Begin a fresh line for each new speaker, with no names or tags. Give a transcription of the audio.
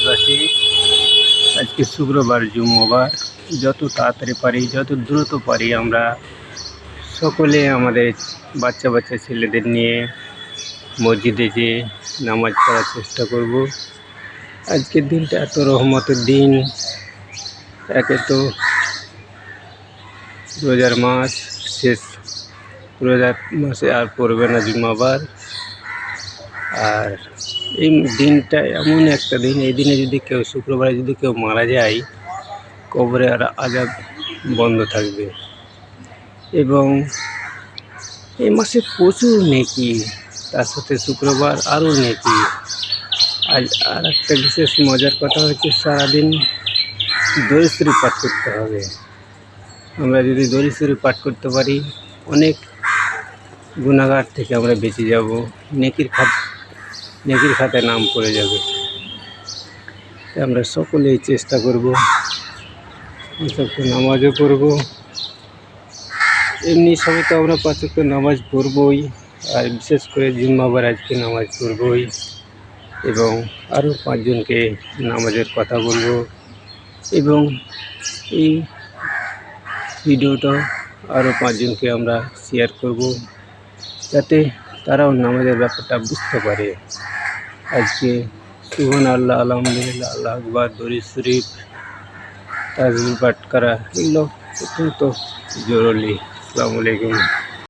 দেশবাসী, আজকে শুক্রবার জুম্মাবার। যত তাড়াতাড়ি পারি, যত দ্রুত পারি, আমরা সকলে আমাদের বাচ্চা বাচ্চা ছেলেদের নিয়ে মসজিদে যেয়ে নামাজ পড়ার চেষ্টা করব। আজকের দিনটা এত রহমতের দিন। একে তো রোজার মাস শেষ, রোজার মাসে আর পড়বে না জুম্মাবার। আর এই দিনটা এমন একটা দিন, এই দিনে যদি কেউ শুক্রবারে যদি কেউ মারা যায়, কবরে আর আযাব বন্ধ থাকবে। এবং এই মাসে প্রচুর নেকি, তার সাথে শুক্রবার আরও নেকি। আর একটা বিশেষ মজার কথা হচ্ছে, সারাদিন দরুদ শরীফ পাঠ করতে হবে। আমরা যদি দরুদ শরীফ পাঠ করতে পারি, অনেক গুনাহগার থেকে আমরা বেঁচে যাব, নেকির খাতায় নাম পড়ে যাবে। তাই আমরা সকলেই চেষ্টা করব, নামাজও পড়ব। এমনি সময় তো আমরা 5 ওয়াক্ত নামাজ পড়বই, আর বিশেষ করে জুম্মাবার আজকে নামাজ পড়বই। এবং আরও 5 জনকে নামাজের কথা বলবো। এবং এই ভিডিওটা আরও 5 জনকে আমরা শেয়ার করব, যাতে তারাও নামাজের ব্যাপারটা বুঝতে পারে। আজকে সুবহানাল্লাহ, আলহামদুলিল্লাহ, আল্লাহু আকবার, দরুদ শরীফ, তাসবিহ পাঠ করা, এগুলো অত্যন্ত জরুরি। আসসালামু আলাইকুম।